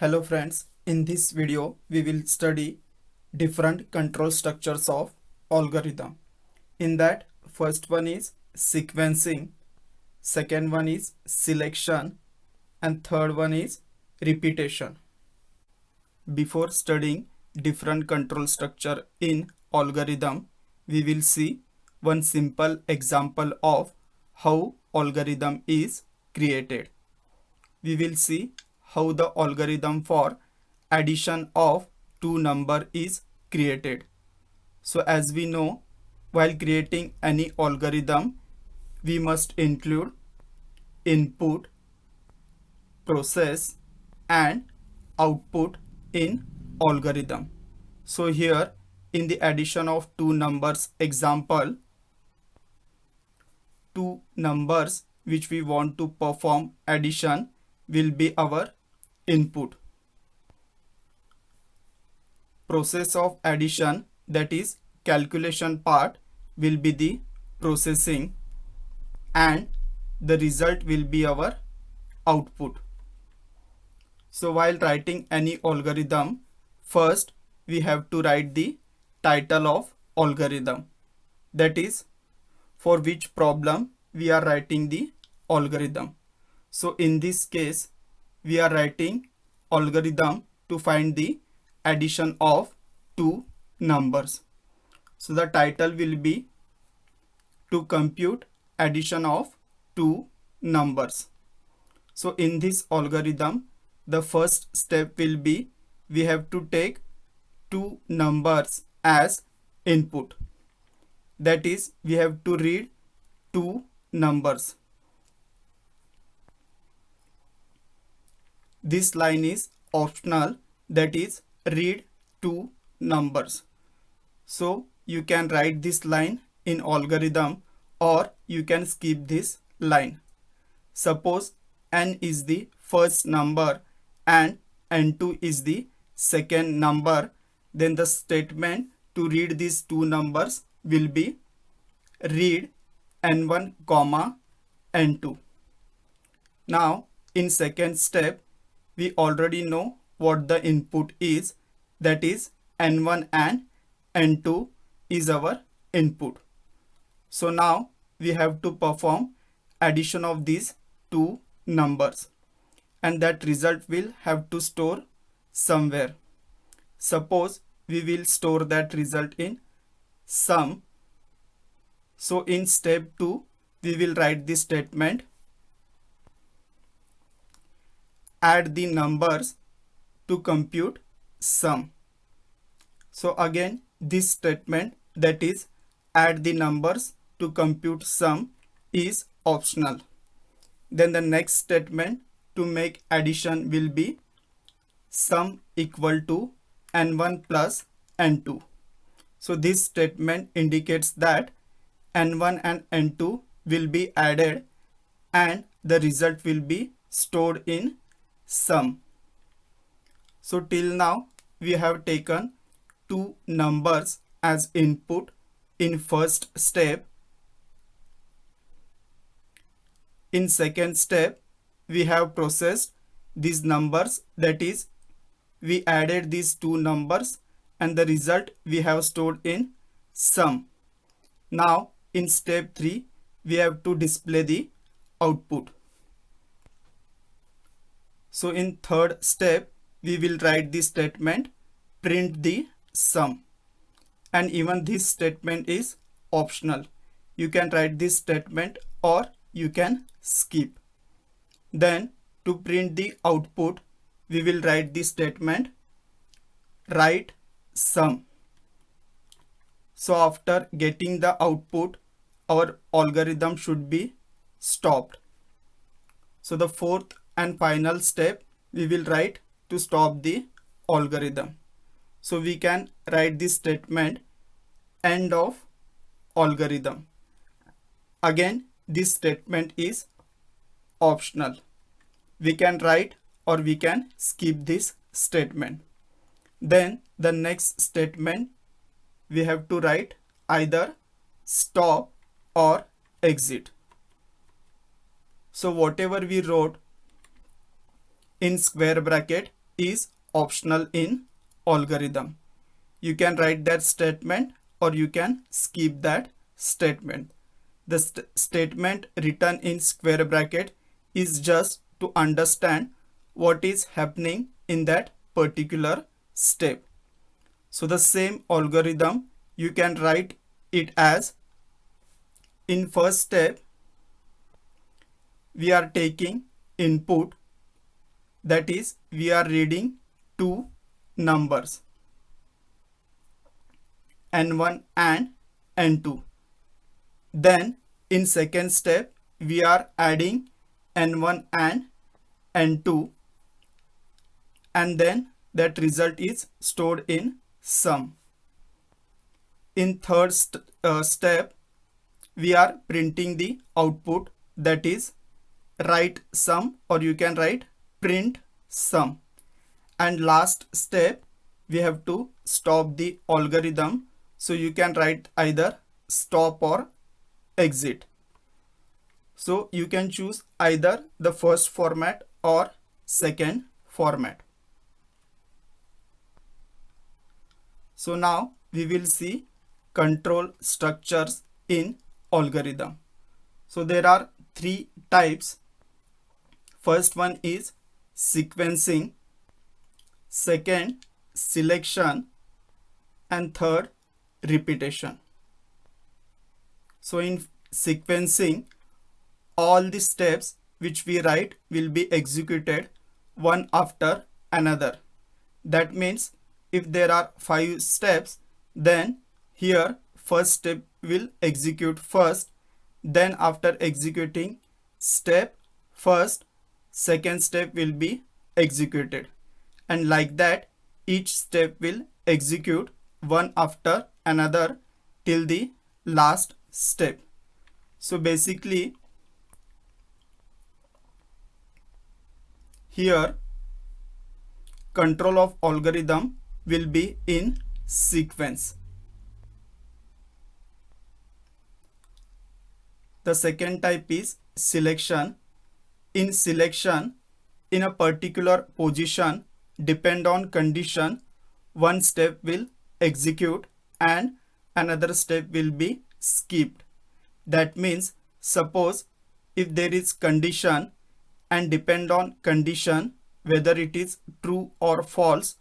Hello friends, in this video we will study different control structures of algorithm. In that, first one is sequencing, second one is selection, and third one is repetition. Before studying different control structure in algorithm, we will see one simple example of how algorithm is created. We will see how the algorithm for addition of two number is created. So as we know, while creating any algorithm, we must include input, process and output in algorithm. So here in the addition of two numbers example, two numbers which we want to perform addition will be our input. Process of addition, that is calculation part, will be the processing and the result will be our output. So while writing any algorithm, first we have to write the title of algorithm, that is for which problem we are writing the algorithm. So in this case we are writing algorithm to find the addition of two numbers. So the title will be to compute addition of two numbers. So in this algorithm, the first step will be we have to take two numbers as input. That is, we have to read two numbers. This line is optional, that is read two numbers. So you can write this line in algorithm or you can skip this line. Suppose n is the first number and n2 is the second number, then the statement to read these two numbers will be read n1 comma n2. Now in second step we already know what the input is, that is n1 and n2 is our input. So now we have to perform addition of these two numbers and that result will have to store somewhere. Suppose we will store that result in sum. So in step 2 we will write this statement, add the numbers to compute sum. So again this statement, that is add the numbers to compute sum, is optional. Then the next statement to make addition will be sum equal to n1 plus n2. So this statement indicates that n1 and n2 will be added and the result will be stored in sum. So till now we have taken two numbers as input in first step. In second step we have processed these numbers, that is we added these two numbers and the result we have stored in sum. Now in step 3 we have to display the output. So in third step we will write the statement print the sum, and even this statement is optional. You can write this statement or you can skip. Then to print the output we will write the statement write sum. So after getting the output our algorithm should be stopped. So the fourth and final step we will write to stop the algorithm. So we can write this statement end of algorithm. Again this statement is optional. We can write or we can skip this statement. Then the next statement we have to write either stop or exit. So whatever we wrote in square bracket is optional in algorithm. You can write that statement or you can skip that statement. The statement written in square bracket is just to understand what is happening in that particular step. So the same algorithm you can write it as, in first step we are taking input, that is we are reading two numbers n1 and n2. Then in second step we are adding n1 and n2, and then that result is stored in sum. In third step we are printing the output, that is write sum or you can write print sum. And last step we have to stop the algorithm, so you can write either stop or exit. So you can choose either the first format or second format. So now we will see control structures in algorithm. So there are three types. First one is sequencing, second selection, and third repetition. So in sequencing, all the steps which we write will be executed one after another. That means if there are 5 steps, then here first step will execute first, then after executing step first, second step will be executed, and like that each step will execute one after another till the last step. So basically here control of algorithm will be in sequence. The second type is selection. In selection, in a particular position, depend on condition, one step will execute and another step will be skipped. That means suppose if there is condition and depend on condition whether it is true or false,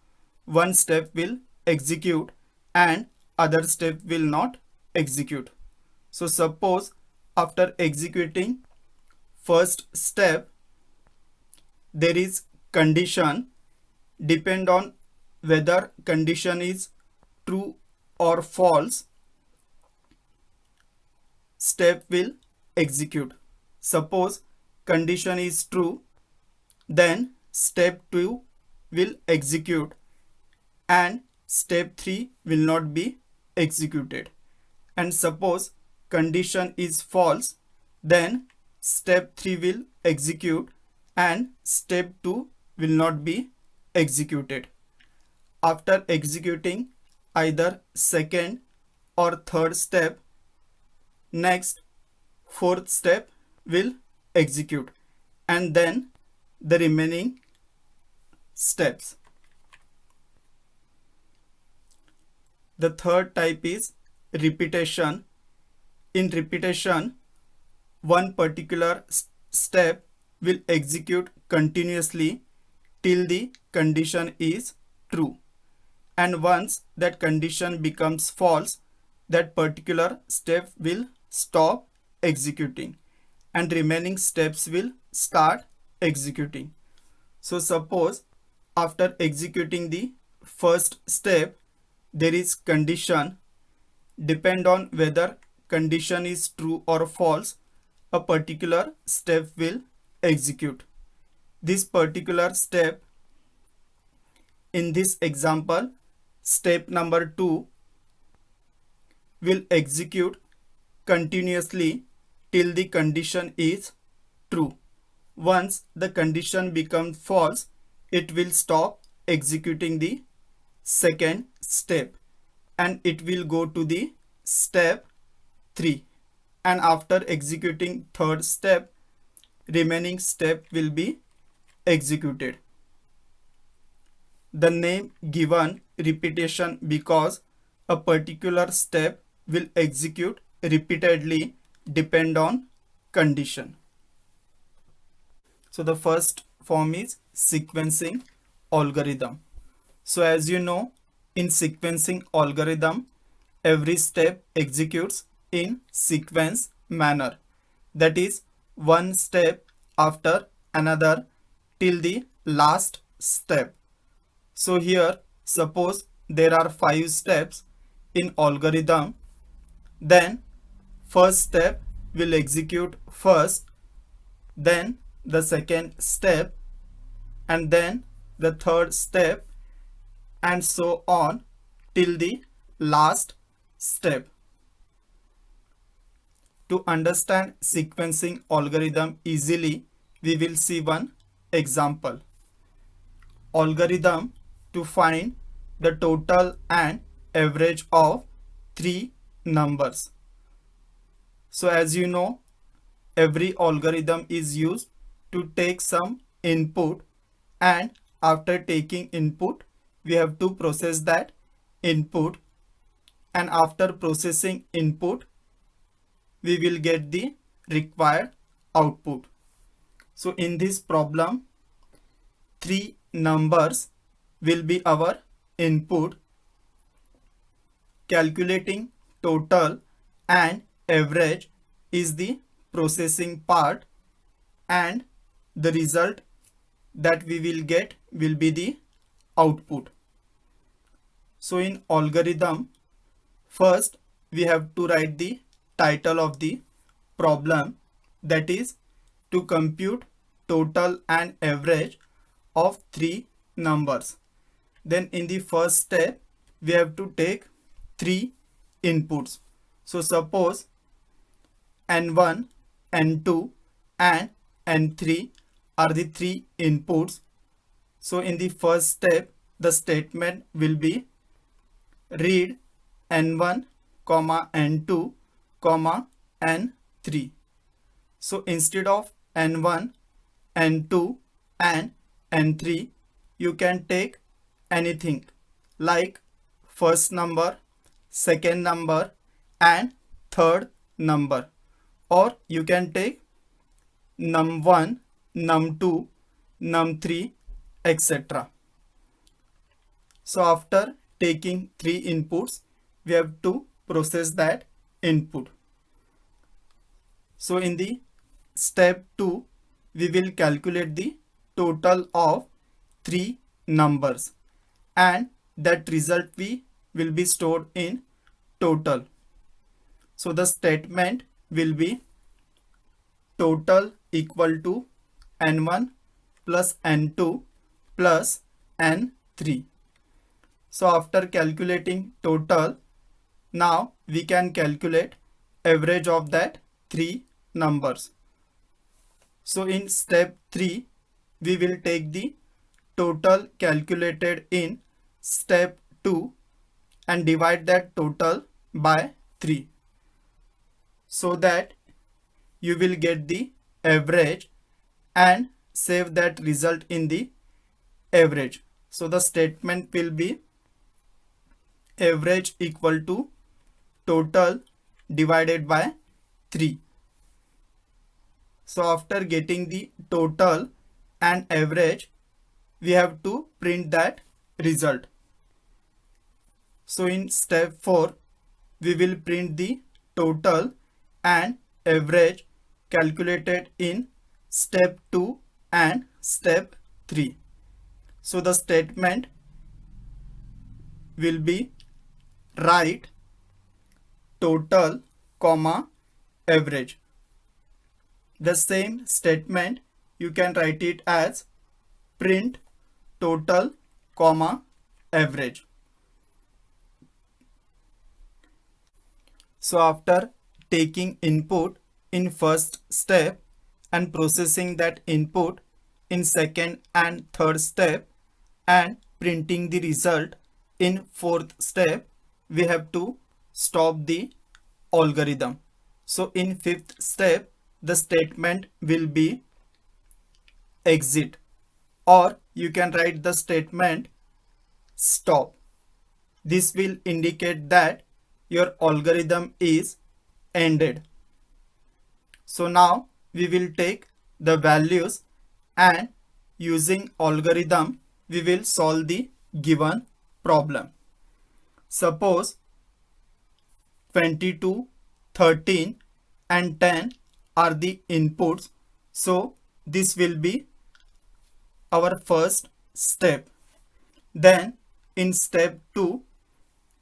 one step will execute and other step will not execute. So suppose after executing first step there is condition, depend on whether condition is true or false, step will execute. Suppose condition is true, then step 2 will execute and step 3 will not be executed. And suppose condition is false, then step 3 will execute and step 2 will not be executed. After executing either second or third step, next fourth step will execute and then the remaining steps. The third type is repetition. In repetition, one particular step will execute continuously till the condition is true, and once that condition becomes false, that particular step will stop executing and remaining steps will start executing. So suppose after executing the first step there is condition, depend on whether condition is true or false, a particular step will execute. This particular step, in this example step number 2, will execute continuously till the condition is true. Once the condition becomes false, it will stop executing the second step and it will go to the step 3, and after executing third step, remaining step will be executed. the name given repetition because a particular step will execute repeatedly depend on condition. So the first form is sequencing algorithm. So as you know, in sequencing algorithm, every step executes in sequence manner. That is, one step after another till the last step. So here, suppose there are 5 steps in algorithm, then first step will execute first, then the second step, and then the third step, and so on till the last step. To understand sequencing algorithm easily, we will see one example. Algorithm to find the total and average of 3 numbers. So as you know, every algorithm is used to take some input, and after taking input we have to process that input, and after processing input we will get the required output. So in this problem, 3 numbers will be our input. Calculating total and average is the processing part, and the result that we will get will be the output. So in algorithm, first we have to write the title of the problem, that is to compute total and average of 3 numbers. Then in the first step we have to take 3 inputs. So suppose n1, n2 and n3 are the 3 inputs. So in the first step the statement will be read n1, n2, n3. So instead of n1, n2 and n3, you can take anything like first number, second number and third number, or you can take num1, num2, num3, etc. So after taking 3 inputs, we have to process that input. So in the step 2, we will calculate the total of 3 numbers, and that result will be stored in total. So the statement will be total equal to n1 plus n2 plus n3. So after calculating total, now we can calculate average of that 3 numbers. So in step 3, we will take the total calculated in step 2 and divide that total by 3, so that you will get the average and save that result in the average. So the statement will be average equal to total divided by 3. So after getting the total and average, we have to print that result. So in step 4, we will print the total and average calculated in step 2 and step 3. So the statement will be write total, average. The same statement you can write it as print total, average. So after taking input in first step and processing that input in second and third step and printing the result in fourth step, we have to stop the algorithm. So in fifth step, the statement will be exit, or you can write the statement stop. This will indicate that your algorithm is ended. So now we will take the values and using algorithm we will solve the given problem. Suppose 22, 13 and 10 are the inputs. So this will be our first step. Then in step 2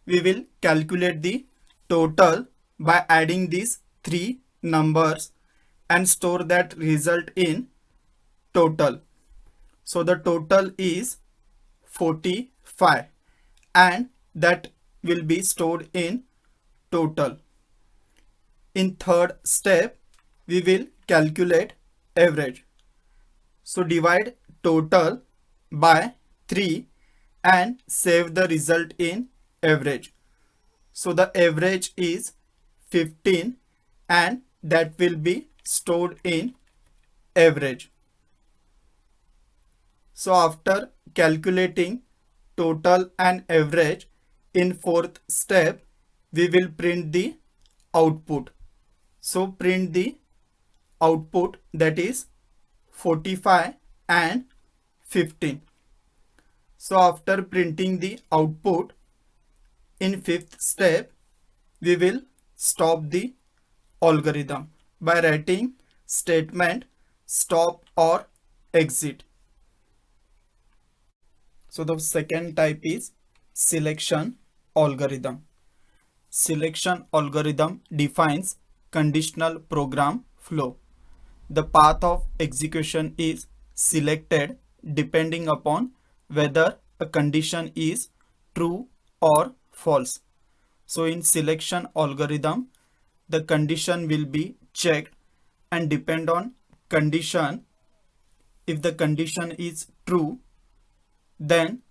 we will calculate the total by adding these three numbers and store that result in total. So the total is 45 and that will be stored in total. In third step we will calculate average. So divide total by 3 and save the result in average. So the average is 15 and that will be stored in average. So after calculating total and average, in fourth step we will print the output. So print the output, that is 45 and 15. So after printing the output, in fifth step we will stop the algorithm by writing statement stop or exit. So the second type is selection algorithm. Selection algorithm defines conditional program flow. The path of execution is selected depending upon whether a condition is true or false. So in selection algorithm, the condition will be checked and depend on condition. If the condition is true, then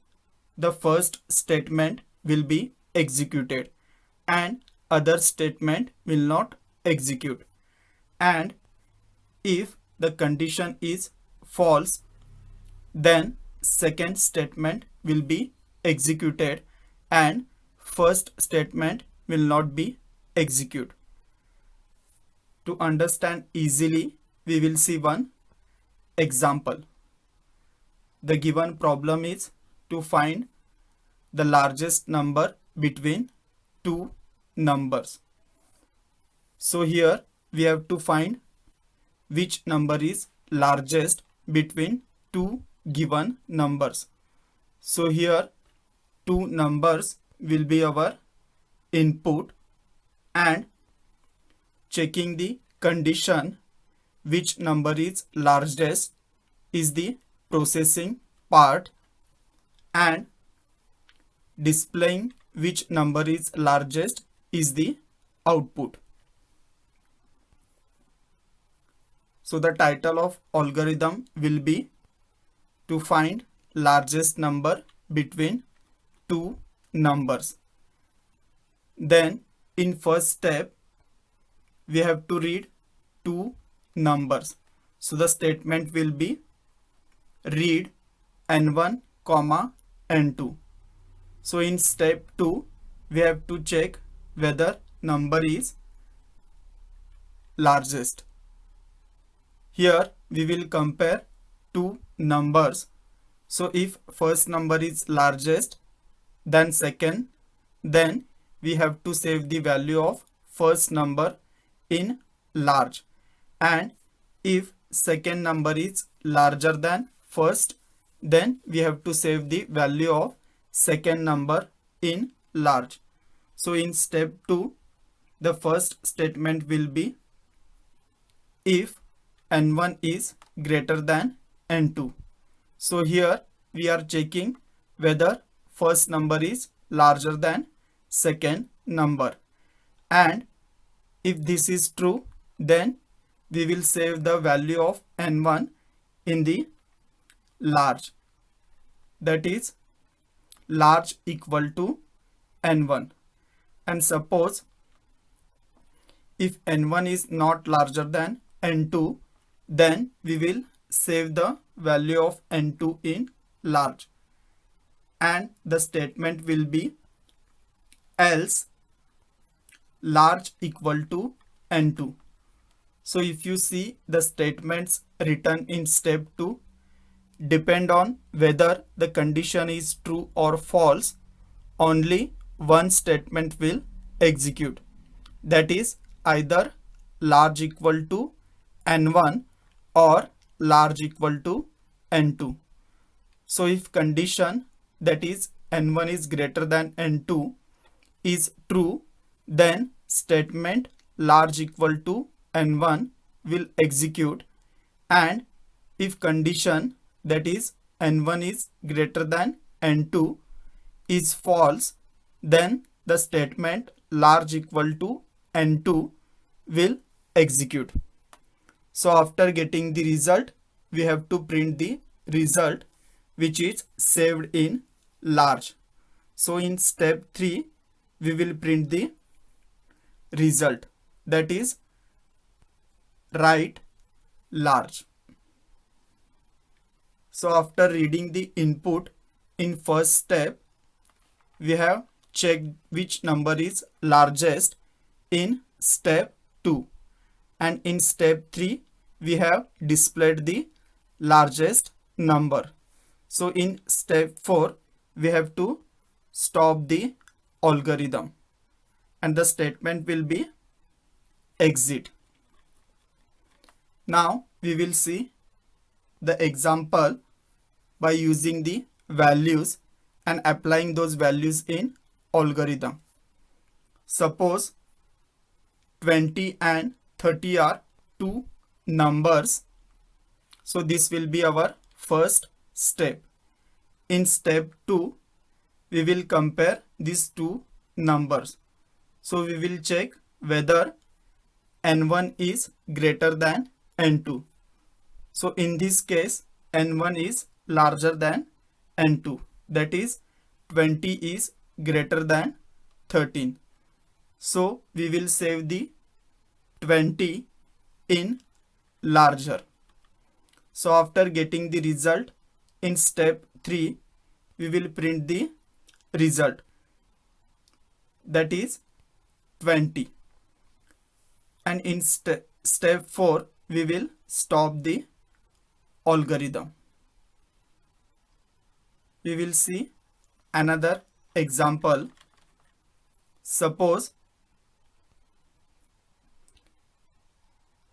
the first statement will be executed and other statement will not execute. And if the condition is false, then second statement will be executed and first statement will not be executed. To understand easily, we will see one example. The given problem is to find the largest number between two numbers. So here we have to find which number is largest between two given numbers. So here two numbers will be our input, and checking the condition which number is largest is the processing part, and displaying which number is largest is the output. So the title of algorithm will be to find largest number between two numbers. Then in first step we have to read two numbers. So the statement will be read n1, n2. So in step 2 we have to check whether number is largest. Here we will compare two numbers. So if first number is largest, then second, then we have to save the value of first number in large, and if second number is larger than first, then we have to save the value of second number in large. So in step 2 the first statement will be if n1 is greater than n2. So here we are checking whether first number is larger than second number, and if this is true, then we will save the value of n1 in the large, that is large equal to n1. And suppose if n1 is not larger than n2, then we will save the value of n2 in large, and the statement will be else large equal to n2. So if you see the statements written in step 2 depend on whether the condition is true or false, only one statement will execute. That is either large equal to n1 or large equal to n2. So if condition that is n1 is greater than n2 is true, then statement large equal to n1 will execute, and if condition that is n1 is greater than n2 is false, then the statement large equal to n2 will execute. So after getting the result, we have to print the result which is saved in large. So in step 3, we will print the result, that is write large. So after reading the input in first step, we have checked which number is largest in step 2, and in step 3 we have displayed the largest number. So in step 4 we have to stop the algorithm and the statement will be exit. Now we will see the example by using the values and applying those values in algorithm. Suppose 20 and 30 are two numbers. So this will be our first step. In step 2, we will compare these two numbers. So we will check whether n1 is greater than n2. So in this case, n1 is larger than n2. That is 20 is greater than 13. So we will save the 20 in larger. So after getting the result in step 3, we will print the result, that is 20. And in step 4, we will stop the algorithm. We will see another example. Suppose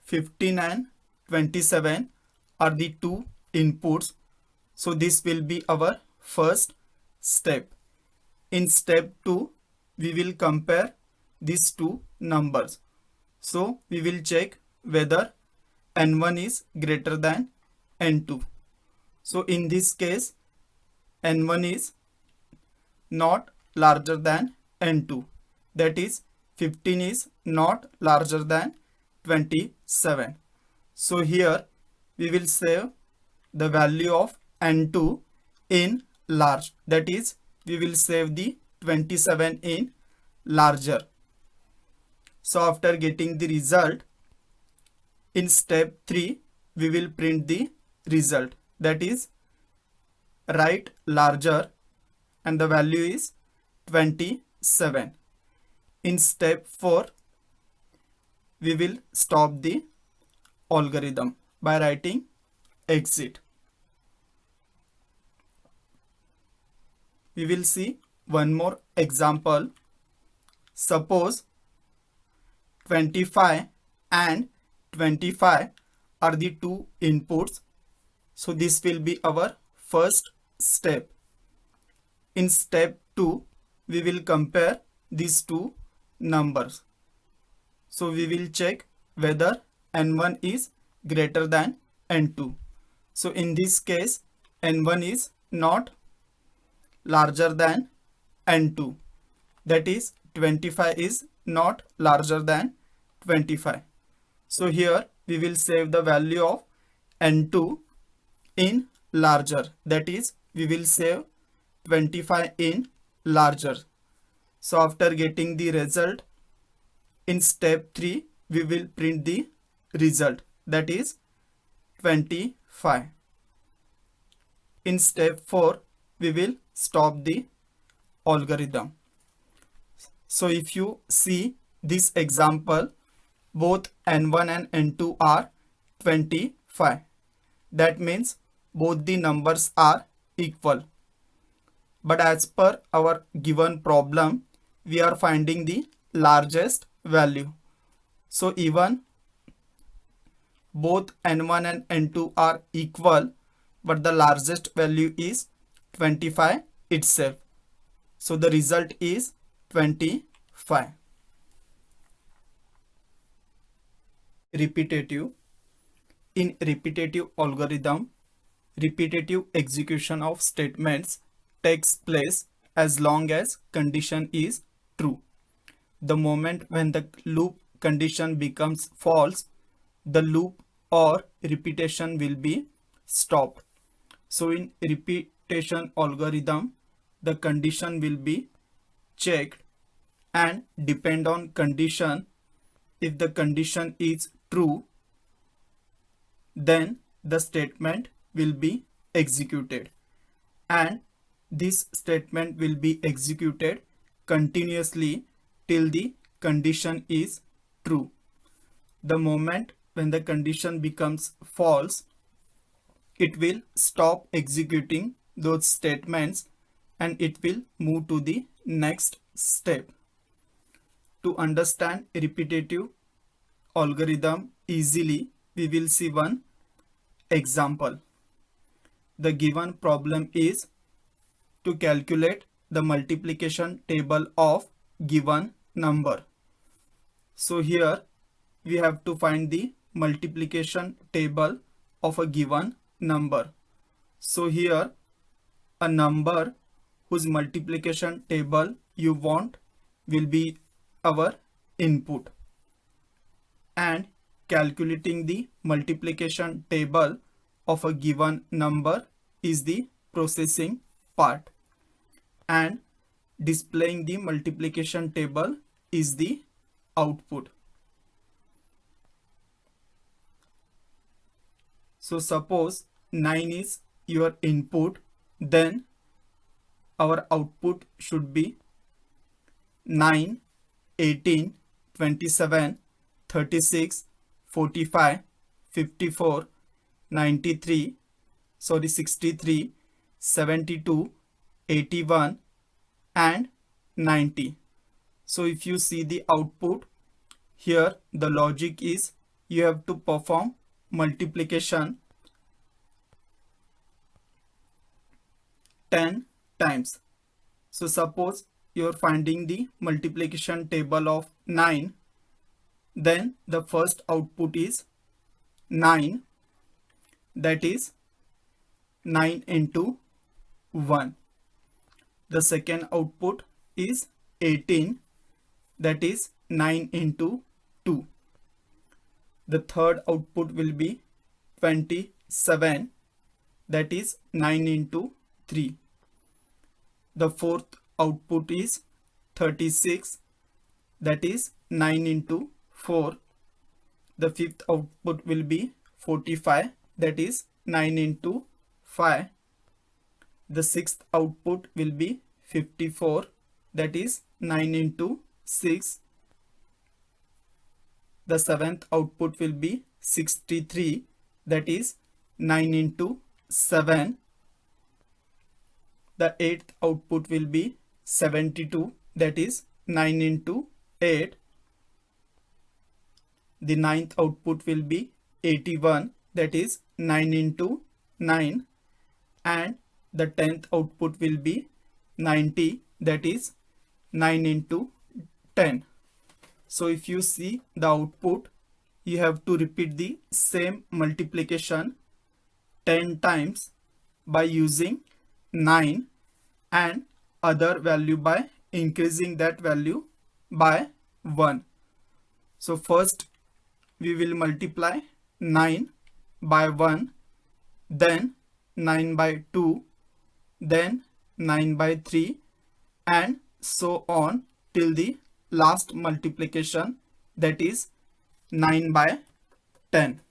15 and 27 are the two inputs. So this will be our first step. In step 2, we will compare these two numbers. So we will check whether n1 is greater than n2. So in this case, n1 is not larger than n2. That is 15 is not larger than 27. So here we will save the value of n2 in large. That is, we will save the 27 in larger. So after getting the result, in step 3, we will print the result, that is write larger, and the value is 27. In step 4, we will stop the algorithm by writing exit. We will see one more example. Suppose 25 and 25 are the two inputs. So this will be our first step. In step 2, we will compare these two numbers. So we will check whether n1 is greater than n2. So in this case, n1 is not larger than n2. That is 25 is not larger than 25. So here we will save the value of n2 in larger. That is, we will save 25 in larger. So after getting the result, in step 3, we will print the result, that is 25. In step 4, we will stop the algorithm. So if you see this example, both n1 and n2 are 25. That means both the numbers are equal. But as per our given problem, we are finding the largest value. So even both n1 and n2 are equal, but the largest value is 25 itself. So the result is 25. Repetitive. In repetitive algorithm, repetitive execution of statements takes place as long as condition is true. The moment when the loop condition becomes false, the loop or repetition will be stopped. So in repetition algorithm, the condition will be checked and depend on condition. If the condition is true, then the statement will be executed, and this statement will be executed continuously till the condition is true. The moment when the condition becomes false, it will stop executing those statements and it will move to the next step. To understand repetitive algorithm easily, we will see one example. The given problem is to calculate the multiplication table of given number. So here we have to find the multiplication table of a given number. So here a number whose multiplication table you want will be our input, and calculating the multiplication table of a given number is the processing part, and displaying the multiplication table is the output. So suppose 9 is your input, then our output should be 9, 18, 27, 36, 45, 54, 93, 63, 72, 81 and 90. So if you see the output, here the logic is you have to perform multiplication 10 times. So suppose you are finding the multiplication table of 9, then the first output is 9, that is 9 into 1. The second output is 18, that is 9 into 2. The third output will be 27, that is 9 into 3. The fourth output is 36, that is 9 into 4. The fifth output will be 45, that is 9 into 5. The sixth output will be 54, that is 9 into 6. The seventh output will be 63, that is 9 into 7. The eighth output will be 72, that is 9 into 8. The ninth output will be 81, that is 9 into 9. And the 10th output will be 90, that is 9 into 10. So if you see the output, you have to repeat the same multiplication 10 times by using 9 and other value by increasing that value by 1. So first we will multiply 9 by 1, then 9 by 2, then 9 by 3, and so on till the last multiplication, that is 9 by 10.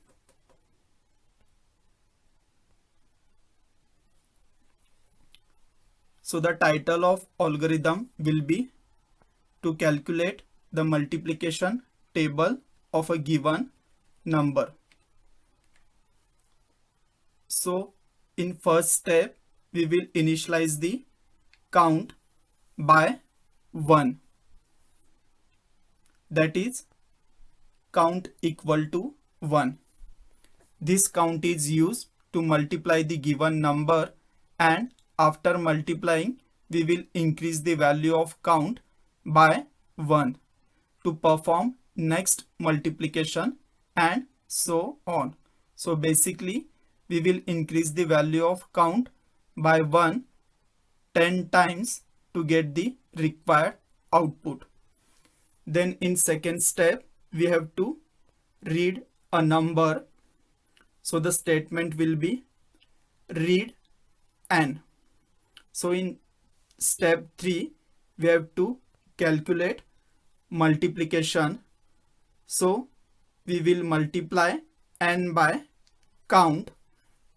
So the title of algorithm will be to calculate the multiplication table of a given number. So in first step, we will initialize the count by 1. That is count equal to 1. This count is used to multiply the given number, and after multiplying we will increase the value of count by 1 to perform next multiplication and so on. So basically we will increase the value of count by 1 10 times to get the required output. Then in second step we have to read a number. So the statement will be read n. So in step 3 we have to calculate multiplication. So we will multiply n by count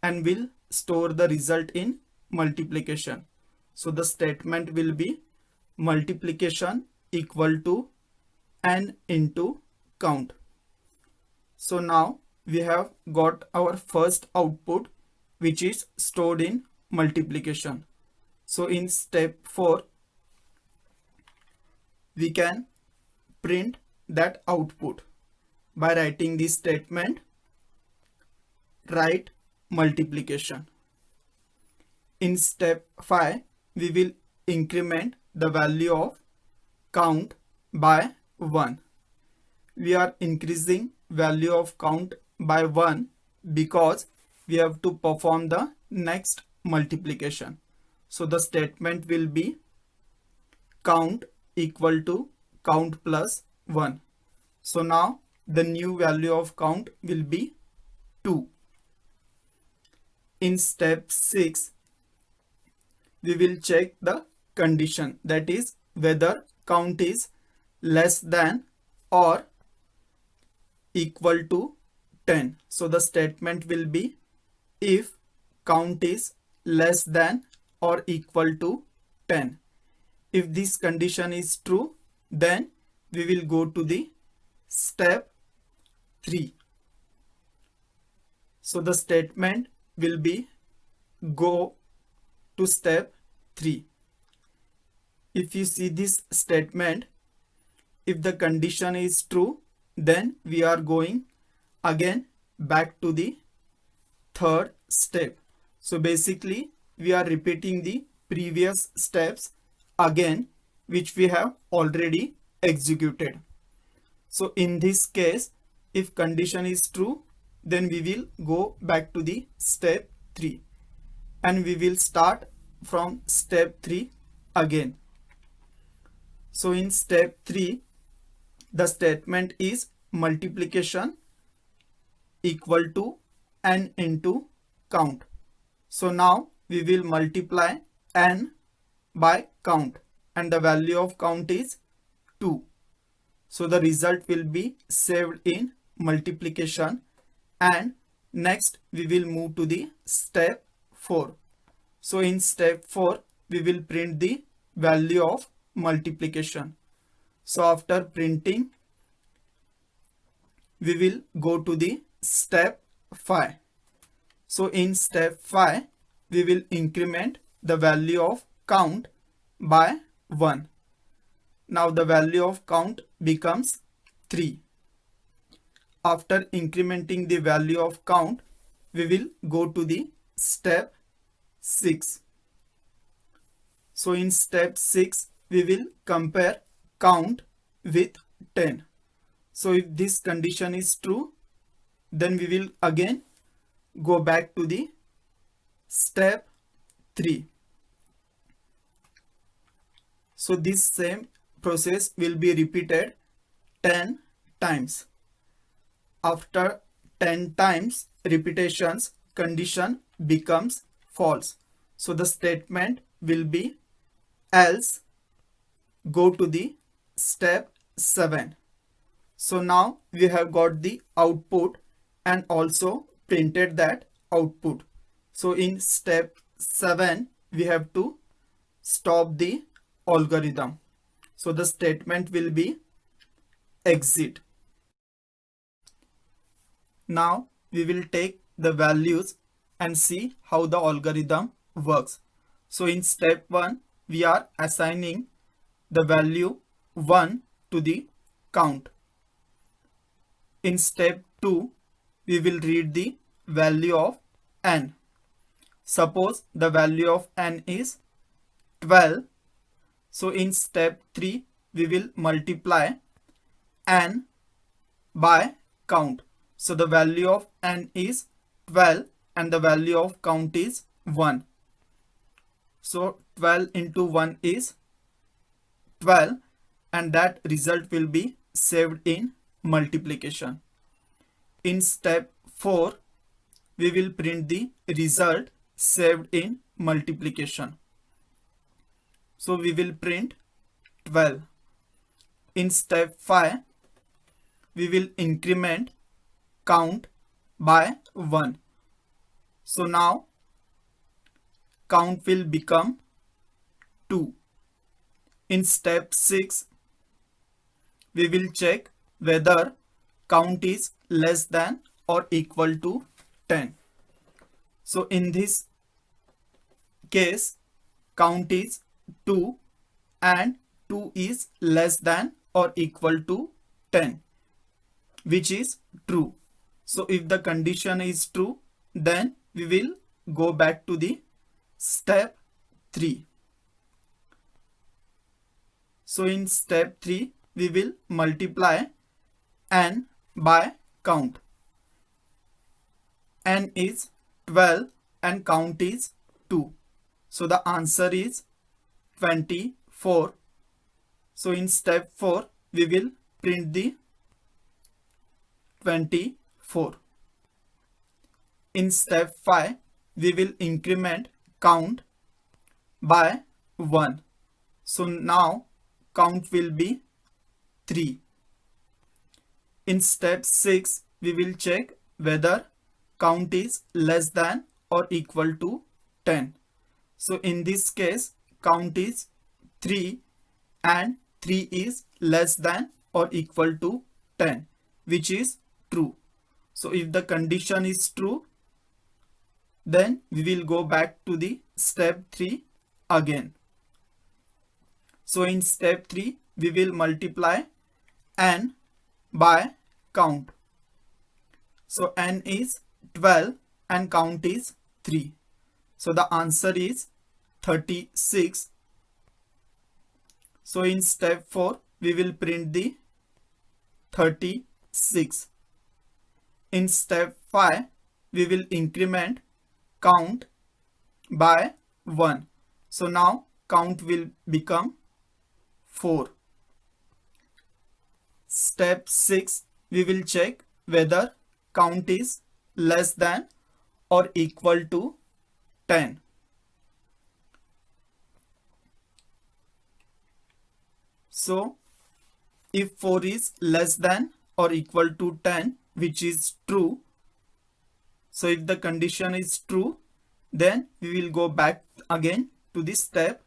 and will store the result in multiplication. So the statement will be multiplication equal to n into count. So now we have got our first output, which is stored in multiplication. So in step 4 we can print that output by writing this statement write multiplication. In step 5 we will increment the value of count by 1. We are increasing value of count by 1 because we have to perform the next multiplication. So the statement will be count equal to count plus 1. So now the new value of count will be 2. In step 6 we will check the condition, that is whether count is less than or equal to 10. So the statement will be if count is less than or equal to 10. If this condition is true, then we will go to the step 3. So the statement will be go to step 3. If you see this statement, if the condition is true, then we are going again back to the third step. So basically we are repeating the previous steps again, which we have already executed. So in this case, if condition is true, then we will go back to the step 3 and we will start from step 3 again. So in step 3 the statement is multiplication equal to n into count. So now we will multiply n by count and the value of count is 2. So the result will be saved in multiplication, and next we will move to the step 4. So in step 4 we will print the value of multiplication. So after printing we will go to the step 5. So in step 5 we will increment the value of count by 1. Now the value of count becomes 3. After incrementing the value of count, we will go to the step 6. So in step 6 we will compare count with 10. So if this condition is true, then we will again go back to the step 3. So this same process will be repeated 10 times. After 10 times repetitions, condition becomes false. So the statement will be else go to the step 7. So now we have got the output and also printed that output. So in step 7 we have to stop the algorithm. So the statement will be exit. Now we will take the values and see how the algorithm works. So in step 1, we are assigning the value 1 to the count. In step 2, we will read the value of n. Suppose the value of n is 12. So in step 3, we will multiply n by count. So the value of n is 12 and the value of count is 1. So 12 into 1 is 12 and that result will be saved in multiplication. In step 4, we will print the result saved in multiplication. So we will print 12. In step 5, we will increment count by 1. So now count will become 2. In step 6, we will check whether count is less than or equal to 10. So in this case, count is 2 and 2 is less than or equal to 10, which is true. So if the condition is true, then we will go back to the step 3. So in step 3, we will multiply n by count. N is 12 and count is 2. So the answer is 24. So in step 4, we will print the 24. In step 5, we will increment count by 1. So now count will be 3. In step 6, we will check whether count is less than or equal to 10. So in this case, count is 3 and 3 is less than or equal to 10, which is true. So if the condition is true, then we will go back to the step 3 again. So in step 3, we will multiply n by count. So n is 12 and count is 3. So the answer is 36. So in step 4, we will print the 36. In step 5, we will increment count by 1. So now count will become 4. Step 6, we will check whether count is less than or equal to 10. So if 4 is less than or equal to 10, which is true, so if the condition is true, then we will go back again to the step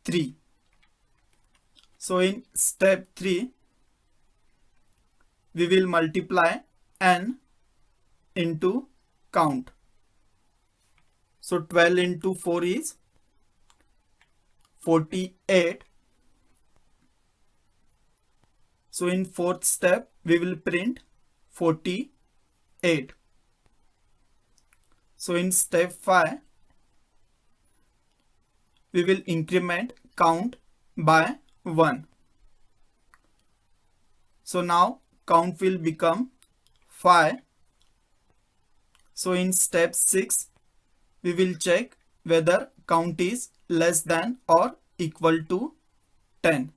3. So in step 3, we will multiply n into count. So 12 into 4 is 48. So in fourth step, we will print 48. So in step 5, we will increment count by 1. So now count will become 5. So in step 6, we will check whether count is less than or equal to 10.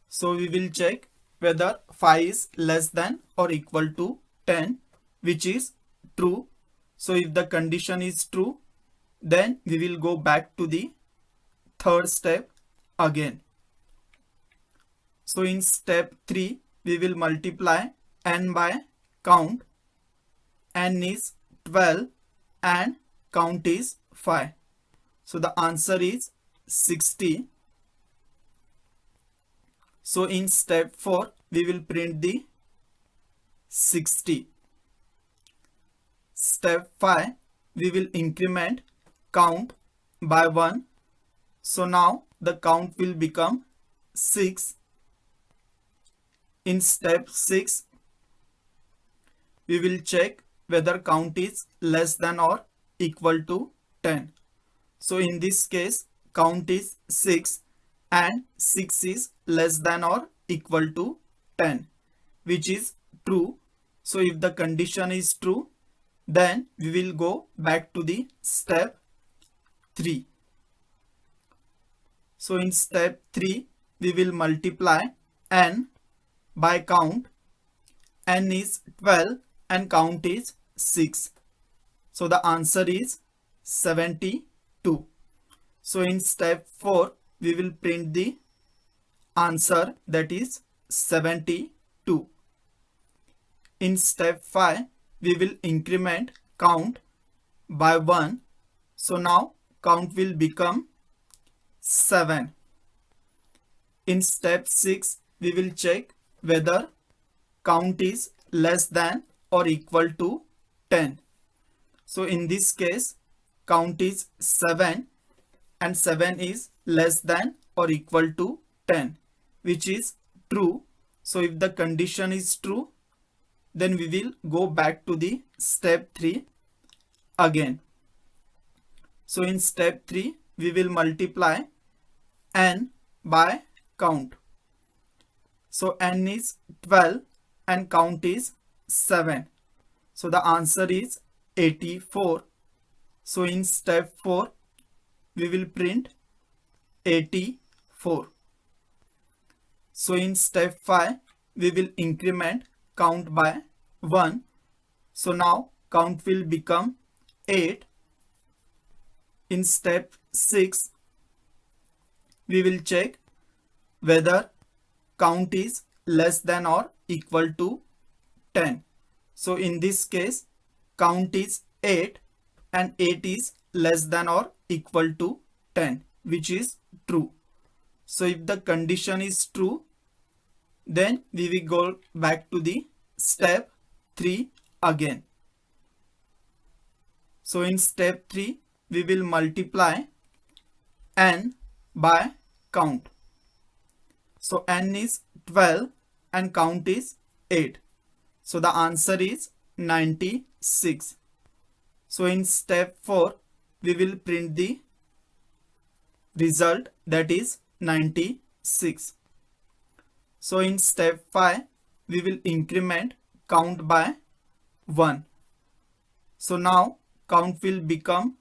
So we will check whether 5 is less than or equal to 10, which is true. So if the condition is true, then we will go back to the third step again. So in step 3, we will multiply n by count. N is 12 and count is 5. So the answer is 60. So in step 4, we will print the 60. Step 5, we will increment count by 1. So now the count will become 6. In step 6, we will check whether count is less than or equal to 10. So in this case, count is 6 and 6 is less than or equal to 10, which is true. So if the condition is true, then we will go back to the step 3. So in step 3, we will multiply n by count. N is 12 and count is 6. So the answer is 72. So in step 4, we will print the answer, that is 72. In step 5, we will increment count by 1. So now count will become 7. In step 6, we will check whether count is less than or equal to 10. So in this case, count is 7 and 7 is less than or equal to 10, which is true. So if the condition is true, then we will go back to the step 3 again. So in step 3, we will multiply n by count. So n is 12 and count is 7. So the answer is 84. So in step 4, we will print 84. So in step 5, we will increment count by 1. So now count will become 8. In step 6, we will check whether count is less than or equal to 10. So in this case, count is 8 and 8 is less than or equal to 10, which is true. So if the condition is true, then we will go back to the step 3 again. So in step 3, we will multiply n by count. So n is 12 and count is 8. So the answer is 96. So in step 4, we will print the result, that is 96. So in step 5, we will increment count by 1. So now count will become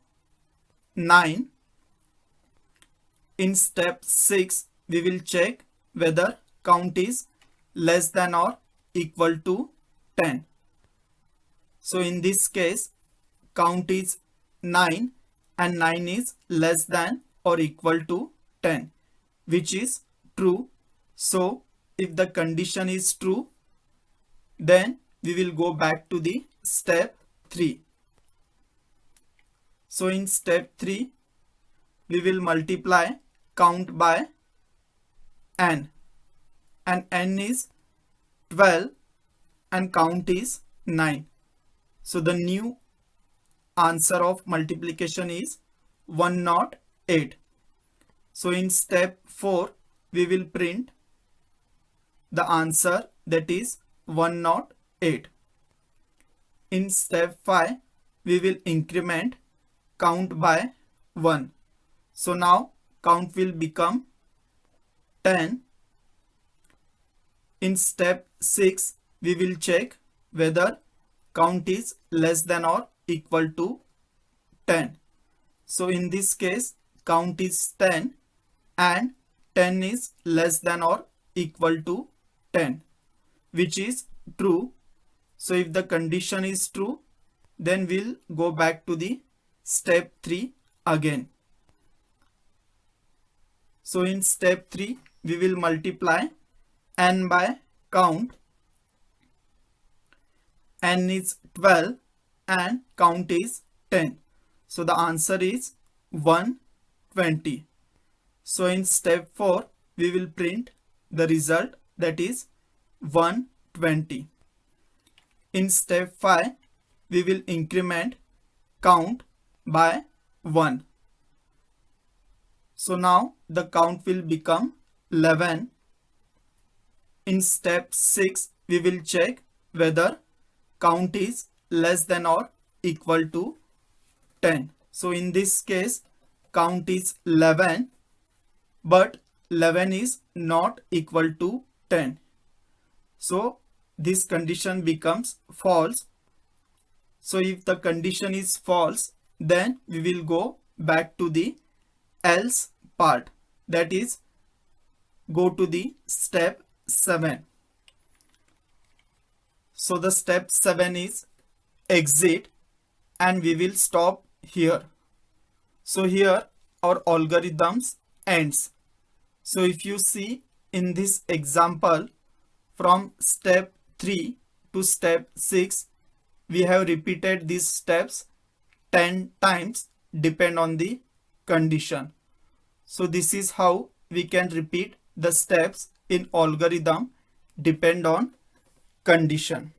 9. In step 6, we will check whether count is less than or equal to 10. So in this case, count is 9 and 9 is less than or equal to 10, which is true. So if the condition is true, then we will go back to the step 3. So in step 3, we will multiply count by n, and n is 12 and count is 9. So the new answer of multiplication is 108. So in step 4, we will print the answer, that is 108. In step 5, we will increment count by 1. So now count will become 10. In step 6, we will check whether count is less than or equal to 10. So in this case, count is 10 and 10 is less than or equal to 10, which is true. So if the condition is true, then we'll go back to the step 3 again. So in step 3, we will multiply n by count. N is 12 and count is 10. So the answer is 120. So in step 4, we will print the result, that is 120. In step 5, we will increment count by 1. So now the count will become 11. In step 6, we will check whether count is less than or equal to 10. So in this case, count is 11, but 11 is not equal to 10. So this condition becomes false. So if the condition is false, then we will go back to the else part, that is go to the step 7. So the step 7 is exit, and we will stop here. So here our algorithms ends. So if you see in this example, from step 3 to step 6, we have repeated these steps 10 times depend on the condition. So this is how we can repeat the steps in algorithm depend on condition.